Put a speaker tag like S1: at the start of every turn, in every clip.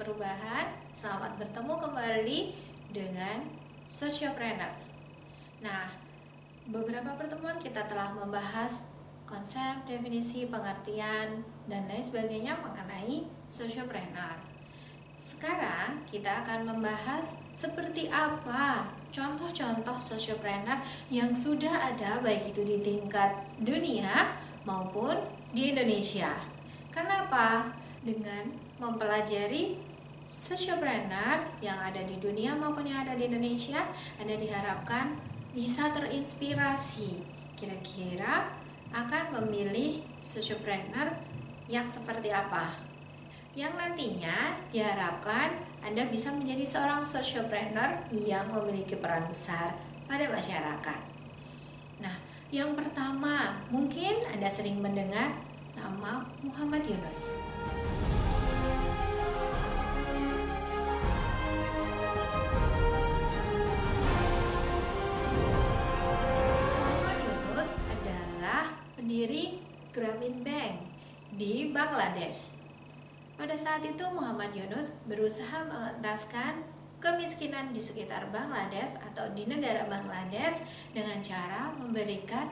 S1: perubahan. Selamat bertemu kembali dengan Sociopreneur. Nah, beberapa pertemuan kita telah membahas konsep, definisi, pengertian, dan lain sebagainya mengenai Sociopreneur. Sekarang kita akan membahas seperti apa contoh-contoh Sociopreneur yang sudah ada baik itu di tingkat dunia maupun di Indonesia. Kenapa? Dengan mempelajari Sociopreneur yang ada di dunia maupun yang ada di Indonesia, Anda diharapkan bisa terinspirasi kira-kira akan memilih Sociopreneur yang seperti apa, yang nantinya diharapkan Anda bisa menjadi seorang Sociopreneur yang memiliki peran besar pada masyarakat. Nah, yang pertama mungkin Anda sering mendengar nama Muhammad Yunus. Muhammad Yunus adalah pendiri Grameen Bank di Bangladesh. Pada saat itu Muhammad Yunus berusaha mengentaskan kemiskinan di sekitar Bangladesh atau di negara Bangladesh dengan cara memberikan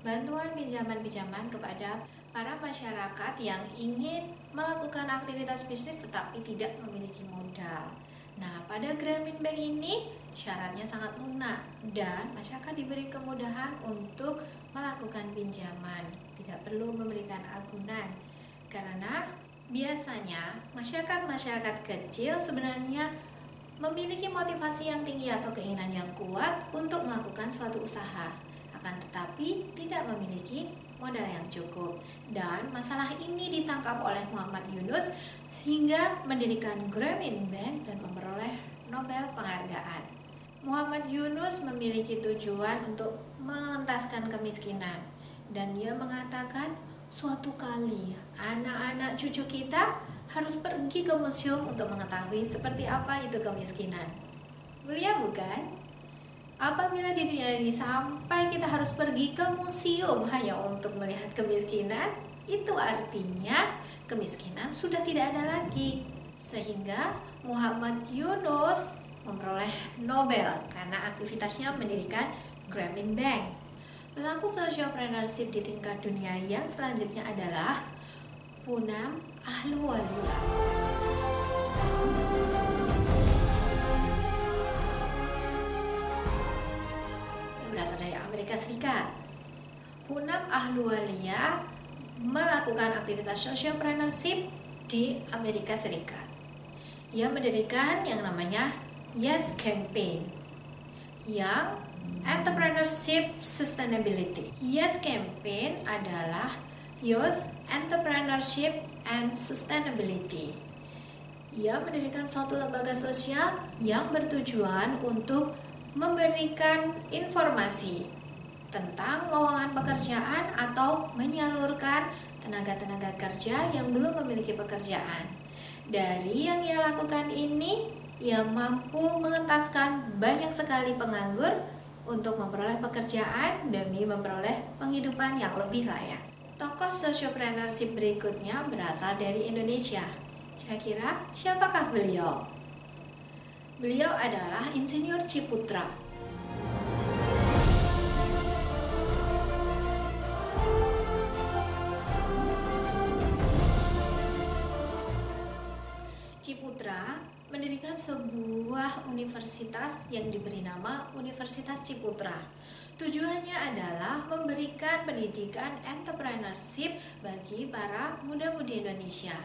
S1: bantuan pinjaman-pinjaman kepada para masyarakat yang ingin melakukan aktivitas bisnis tetapi tidak memiliki modal. Nah, pada Grameen Bank ini syaratnya sangat lunak dan masyarakat diberi kemudahan untuk melakukan pinjaman, tidak perlu memberikan agunan. Karena biasanya masyarakat kecil sebenarnya memiliki motivasi yang tinggi atau keinginan yang kuat untuk melakukan suatu usaha, akan tetapi tidak memiliki modal yang cukup. Dan masalah ini ditangkap oleh Muhammad Yunus sehingga mendirikan Grameen Bank dan memperoleh Nobel penghargaan. Muhammad Yunus memiliki tujuan untuk mengentaskan kemiskinan, dan dia mengatakan suatu kali anak-anak cucu kita harus pergi ke museum untuk mengetahui seperti apa itu kemiskinan. Mulia bukan? Apabila di dunia ini sampai kita harus pergi ke museum hanya untuk melihat kemiskinan, itu artinya kemiskinan sudah tidak ada lagi. Sehingga Muhammad Yunus memperoleh Nobel karena aktivitasnya mendirikan Grameen Bank. Pelaku sociopreneurship di tingkat dunia yang selanjutnya adalah Poonam Ahluwalia. Yang berasal dari Amerika Serikat. Poonam Ahluwalia melakukan aktivitas sociopreneurship di Amerika Serikat. Dia mendirikan yang namanya Yes Campaign, yang Entrepreneurship Sustainability. Yes Campaign adalah Youth Entrepreneurship and Sustainability. Ia mendirikan suatu lembaga sosial yang bertujuan untuk memberikan informasi tentang lowongan pekerjaan atau menyalurkan tenaga-tenaga kerja yang belum memiliki pekerjaan. Dari yang ia lakukan ini, ia mampu mengentaskan banyak sekali penganggur untuk memperoleh pekerjaan demi memperoleh penghidupan yang lebih layak. Tokoh sociopreneurship berikutnya berasal dari Indonesia. Kira-kira siapakah beliau? Beliau adalah Insinyur Ciputra. Ciputra mendirikan sebuah universitas yang diberi nama Universitas Ciputra. Tujuannya adalah memberikan pendidikan entrepreneurship bagi para muda-mudi Indonesia.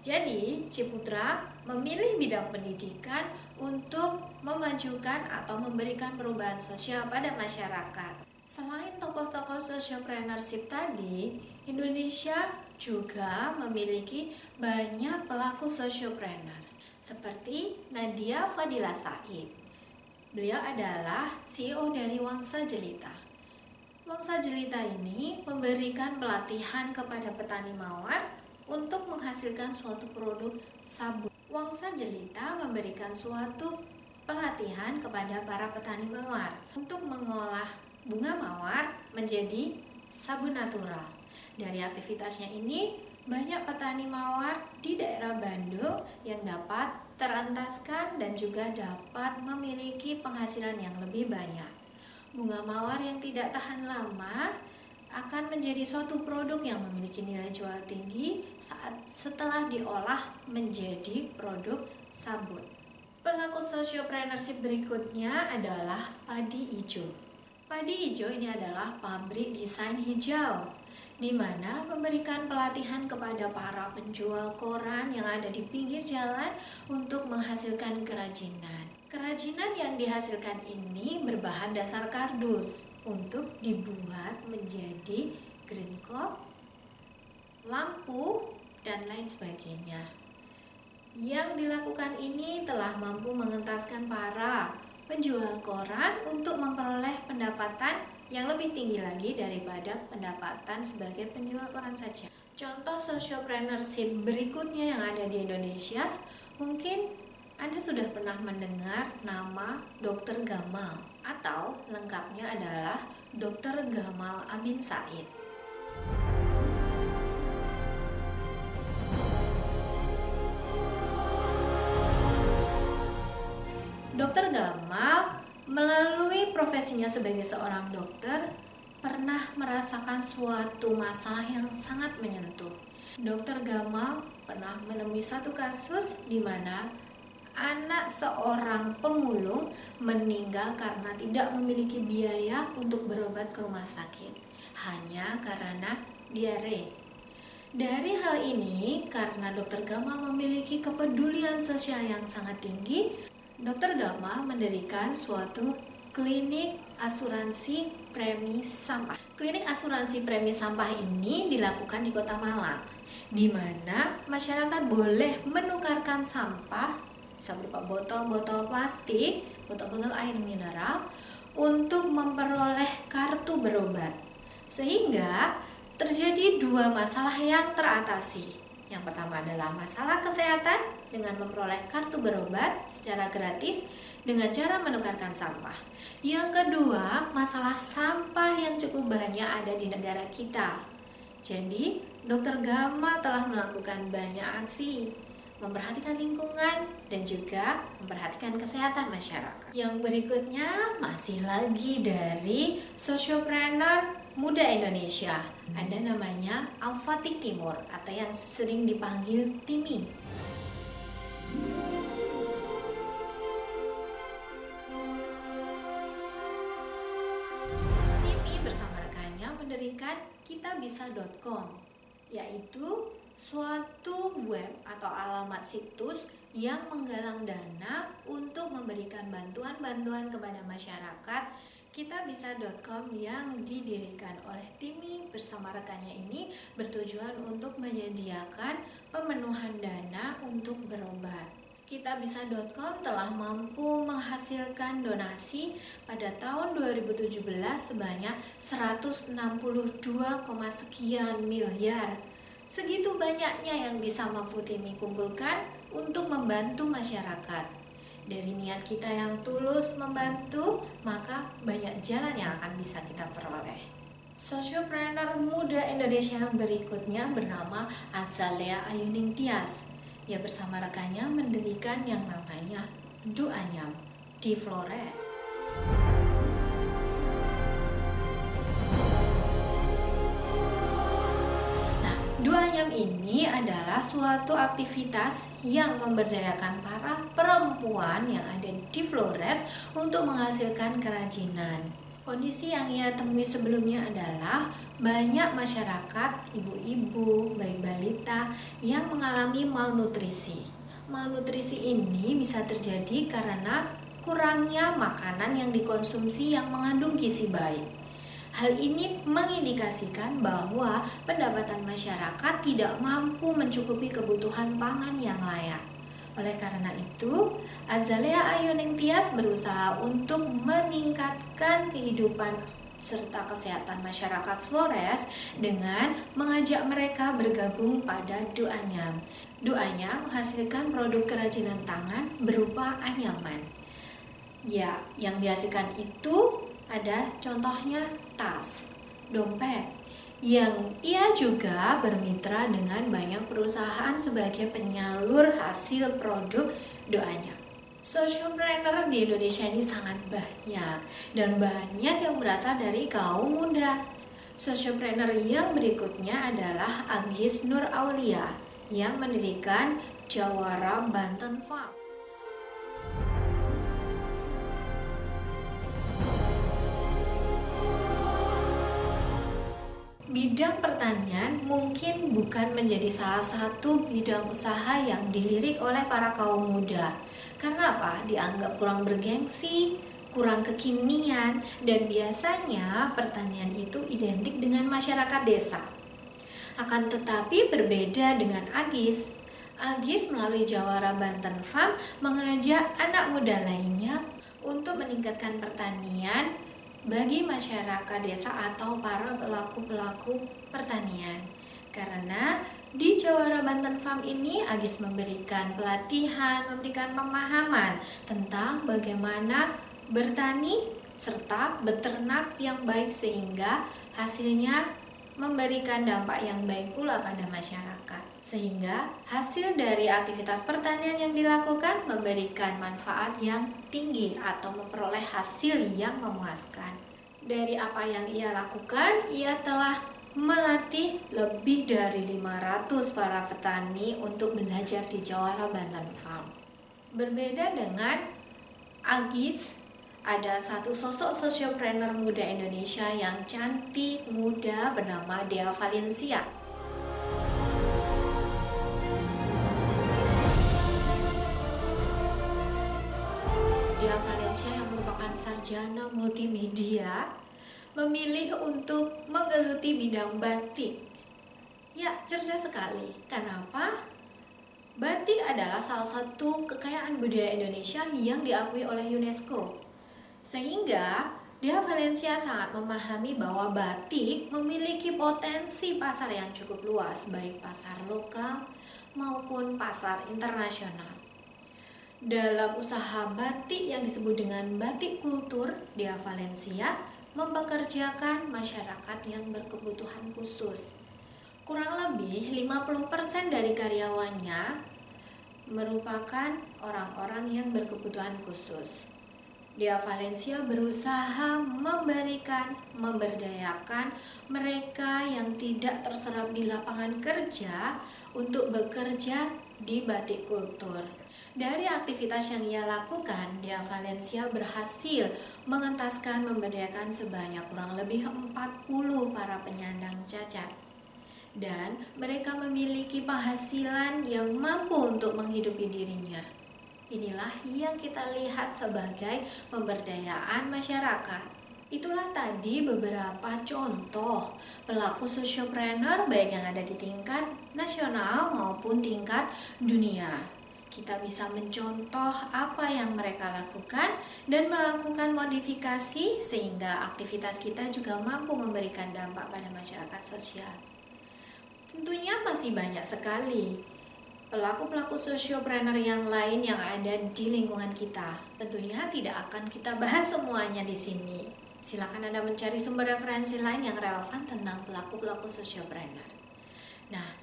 S1: Jadi, Ciputra memilih bidang pendidikan untuk memajukan atau memberikan perubahan sosial pada masyarakat. Selain tokoh-tokoh sociopreneurship tadi, Indonesia juga memiliki banyak pelaku sociopreneur seperti Nadia Fadila Said. Beliau adalah CEO dari Wangsa Jelita. Wangsa Jelita ini memberikan pelatihan kepada petani mawar untuk menghasilkan suatu produk sabun. Wangsa Jelita memberikan suatu pelatihan kepada para petani mawar untuk mengolah bunga mawar menjadi sabun natural. Dari aktivitasnya ini, banyak petani mawar di daerah Bandung yang dapat terentaskan dan juga dapat memiliki penghasilan yang lebih banyak. Bunga mawar yang tidak tahan lama akan menjadi suatu produk yang memiliki nilai jual tinggi setelah diolah menjadi produk sabun. Pelaku sociopreneurship berikutnya adalah Padi Ijo. Padi Ijo ini adalah pabrik desain hijau, di mana memberikan pelatihan kepada para penjual koran yang ada di pinggir jalan untuk menghasilkan kerajinan. Kerajinan yang dihasilkan ini berbahan dasar kardus untuk dibuat menjadi green cloth, lampu, dan lain sebagainya. Yang dilakukan ini telah mampu mengentaskan para penjual koran untuk memperoleh pendapatan yang lebih tinggi lagi daripada pendapatan sebagai penjual koran saja. Contoh sociopreneurship berikutnya yang ada di Indonesia, mungkin Anda sudah pernah mendengar nama Dr. Gamal, atau lengkapnya adalah Dr. Gamal Amin Said. Dr. Gamal melalui profesinya sebagai seorang dokter pernah merasakan suatu masalah yang sangat menyentuh. Dr. Gamal pernah menemui satu kasus di mana anak seorang pemulung meninggal karena tidak memiliki biaya untuk berobat ke rumah sakit, hanya karena diare. Dari hal ini, karena Dr. Gamal memiliki kepedulian sosial yang sangat tinggi, Dr. Gamal mendirikan suatu klinik asuransi premi sampah. Klinik asuransi premi sampah ini dilakukan di Kota Malang, di mana masyarakat boleh menukarkan sampah, bisa berupa botol-botol plastik, botol-botol air mineral, untuk memperoleh kartu berobat. Sehingga terjadi dua masalah yang teratasi. Yang pertama adalah masalah kesehatan dengan memperoleh kartu berobat secara gratis dengan cara menukarkan sampah. Yang kedua, masalah sampah yang cukup banyak ada di negara kita. Jadi, Dr. Gamal telah melakukan banyak aksi memperhatikan lingkungan dan juga memperhatikan kesehatan masyarakat. Yang berikutnya masih lagi dari sociopreneur muda Indonesia. Ada namanya Al-Fatih Timur atau yang sering dipanggil Timi. Timi bersama rekannya mendirikan kitabisa.com, yaitu suatu web atau alamat situs yang menggalang dana untuk memberikan bantuan-bantuan kepada masyarakat. Kitabisa.com yang didirikan oleh Timi bersama rekannya ini bertujuan untuk menyediakan pemenuhan dana untuk berobat. Kitabisa.com telah mampu menghasilkan donasi pada tahun 2017 sebanyak 162, sekian miliar. Segitu banyaknya yang bisa mampu Timi kumpulkan untuk membantu masyarakat. Dari niat kita yang tulus membantu, maka banyak jalan yang akan bisa kita peroleh. Sociopreneur muda Indonesia yang berikutnya bernama Azalea Ayuning Tias. Ia bersama rekannya mendirikan yang namanya Duanyam di Flores. Duanyam ini adalah suatu aktivitas yang memberdayakan para perempuan yang ada di Flores untuk menghasilkan kerajinan. Kondisi yang ia temui sebelumnya adalah banyak masyarakat, ibu-ibu, baik balita yang mengalami malnutrisi. Malnutrisi ini bisa terjadi karena kurangnya makanan yang dikonsumsi yang mengandung gizi baik. Hal ini mengindikasikan bahwa pendapatan masyarakat tidak mampu mencukupi kebutuhan pangan yang layak. Oleh karena itu, Azalea Ayuning Tias berusaha untuk meningkatkan kehidupan serta kesehatan masyarakat Flores dengan mengajak mereka bergabung pada Duanyam. Duanyam menghasilkan produk kerajinan tangan berupa anyaman. Ya, yang dihasilkan itu ada contohnya tas, dompet, yang ia juga bermitra dengan banyak perusahaan sebagai penyalur hasil produk doanya. Sociopreneur di Indonesia ini sangat banyak dan banyak yang berasal dari kaum muda. Sociopreneur yang berikutnya adalah Agis Nur Aulia yang mendirikan Jawara Banten Farm. Bidang pertanian mungkin bukan menjadi salah satu bidang usaha yang dilirik oleh para kaum muda. Karena apa? Dianggap kurang bergengsi, kurang kekinian, dan biasanya pertanian itu identik dengan masyarakat desa. Akan tetapi berbeda dengan Agis. Agis melalui Jawara Banten Farm mengajak anak muda lainnya untuk meningkatkan pertanian bagi masyarakat desa atau para pelaku-pelaku pertanian. Karena di Jawara Banten Farm ini Agis memberikan pelatihan, memberikan pemahaman tentang bagaimana bertani serta beternak yang baik sehingga hasilnya memberikan dampak yang baik pula pada masyarakat. Sehingga hasil dari aktivitas pertanian yang dilakukan memberikan manfaat yang tinggi atau memperoleh hasil yang memuaskan. Dari apa yang ia lakukan, ia telah melatih lebih dari 500 para petani untuk belajar di Jawara Banten Farm. Berbeda dengan Agis, ada satu sosok sociopreneur muda Indonesia yang cantik, muda bernama Dea Valencia. Dea Valencia yang merupakan sarjana multimedia memilih untuk menggeluti bidang batik. Ya, cerdas sekali. Kenapa? Batik adalah salah satu kekayaan budaya Indonesia yang diakui oleh UNESCO. Sehingga Dea Valencia sangat memahami bahwa batik memiliki potensi pasar yang cukup luas, baik pasar lokal maupun pasar internasional. Dalam usaha batik yang disebut dengan batik kultur, Dea Valencia mempekerjakan masyarakat yang berkebutuhan khusus. Kurang lebih 50% dari karyawannya merupakan orang-orang yang berkebutuhan khusus. Dea Valencia berusaha memberdayakan mereka yang tidak terserap di lapangan kerja untuk bekerja di batik kultur. Dari aktivitas yang ia lakukan, Dea Valencia berhasil mengentaskan memberdayakan sebanyak kurang lebih 40 para penyandang cacat. Dan mereka memiliki penghasilan yang mampu untuk menghidupi dirinya. Inilah yang kita lihat sebagai pemberdayaan masyarakat. Itulah tadi beberapa contoh pelaku sociopreneur baik yang ada di tingkat nasional maupun tingkat dunia. Kita bisa mencontoh apa yang mereka lakukan dan melakukan modifikasi sehingga aktivitas kita juga mampu memberikan dampak pada masyarakat sosial. Tentunya masih banyak sekali pelaku-pelaku sociopreneur yang lain yang ada di lingkungan kita. Tentunya tidak akan kita bahas semuanya di sini. Silakan Anda mencari sumber referensi lain yang relevan tentang pelaku-pelaku sociopreneur. Nah,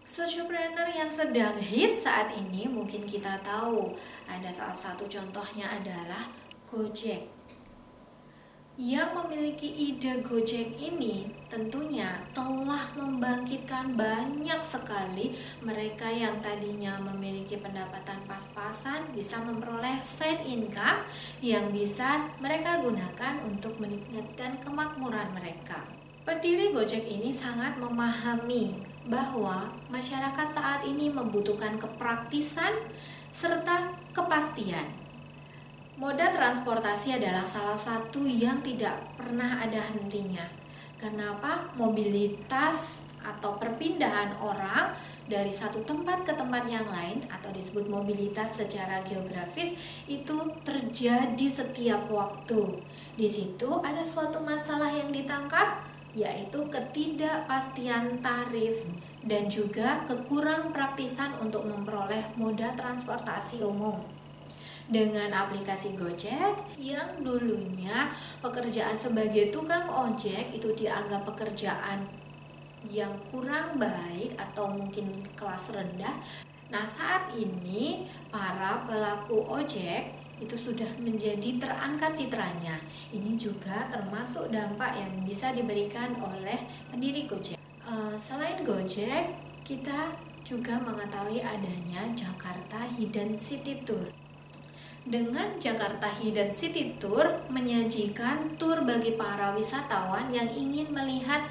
S1: sociopreneur yang sedang hit saat ini mungkin kita tahu. Ada salah satu contohnya adalah Gojek. Yang memiliki ide Gojek ini tentunya telah membangkitkan banyak sekali mereka yang tadinya memiliki pendapatan pas-pasan bisa memperoleh side income yang bisa mereka gunakan untuk meningkatkan kemakmuran mereka. Pendiri Gojek ini sangat memahami bahwa masyarakat saat ini membutuhkan kepraktisan serta kepastian. Moda transportasi adalah salah satu yang tidak pernah ada hentinya. Kenapa? Mobilitas atau perpindahan orang dari satu tempat ke tempat yang lain atau disebut mobilitas secara geografis itu terjadi setiap waktu. Di situ ada suatu masalah yang ditangkap, yaitu ketidakpastian tarif dan juga kekurang praktisan untuk memperoleh moda transportasi umum. Dengan aplikasi Gojek yang dulunya pekerjaan sebagai tukang ojek itu dianggap pekerjaan yang kurang baik atau mungkin kelas rendah, Nah, saat ini para pelaku ojek itu sudah menjadi terangkat citranya. Ini juga termasuk dampak yang bisa diberikan oleh pendiri Gojek. Selain Gojek, kita juga mengetahui adanya Jakarta Hidden City Tour. Dengan Jakarta Hidden City Tour menyajikan tur bagi para wisatawan yang ingin melihat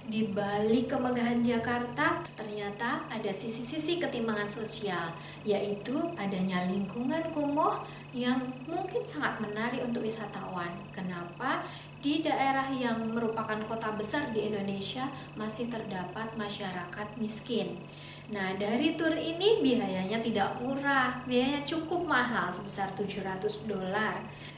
S1: di balik kemegahan Jakarta, ternyata ada sisi-sisi ketimpangan sosial, yaitu adanya lingkungan kumuh yang mungkin sangat menarik untuk wisatawan. Kenapa? Di daerah yang merupakan kota besar di Indonesia masih terdapat masyarakat miskin. Nah, dari tur ini biayanya tidak murah, biayanya cukup mahal sebesar $700.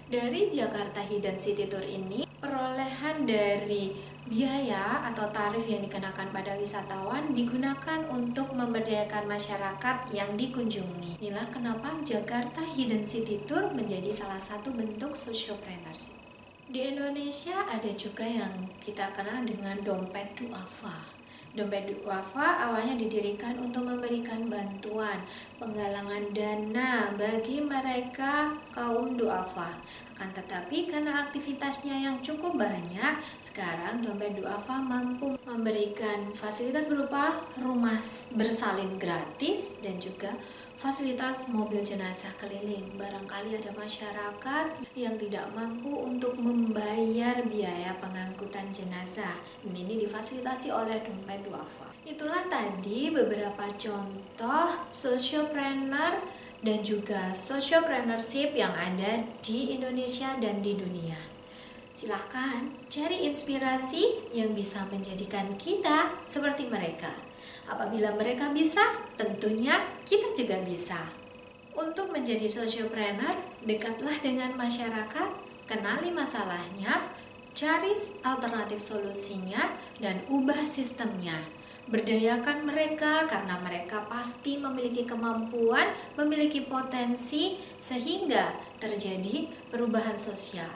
S1: Dari Jakarta Hidden City Tour ini, perolehan dari biaya atau tarif yang dikenakan pada wisatawan digunakan untuk memberdayakan masyarakat yang dikunjungi. Inilah kenapa Jakarta Hidden City Tour menjadi salah satu bentuk sociopreneurship. Di Indonesia ada juga yang kita kenal dengan dompet duafa. Dompet duafa awalnya didirikan untuk memberikan bantuan penggalangan dana bagi mereka kaum duafa. Akan tetapi karena aktivitasnya yang cukup banyak, sekarang dompet duafa mampu memberikan fasilitas berupa rumah bersalin gratis dan juga fasilitas mobil jenazah keliling. Barangkali ada masyarakat yang tidak mampu untuk membayar biaya pengangkutan jenazah. Dan ini difasilitasi oleh dompet duafa. Itulah tadi beberapa contoh sociopreneur dan juga sociopreneurship yang ada di Indonesia dan di dunia. Silahkan cari inspirasi yang bisa menjadikan kita seperti mereka. Apabila mereka bisa, tentunya kita juga bisa. Untuk menjadi sociopreneur, dekatlah dengan masyarakat, kenali masalahnya, cari alternatif solusinya, dan ubah sistemnya. Berdayakan mereka karena mereka pasti memiliki kemampuan, memiliki potensi, sehingga terjadi perubahan sosial.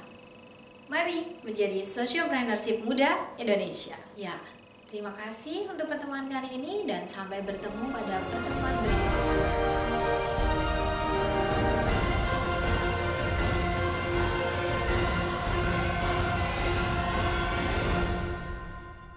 S1: Mari menjadi sociopreneurship muda Indonesia. Ya, terima kasih untuk pertemuan kali ini dan sampai bertemu pada pertemuan berikutnya.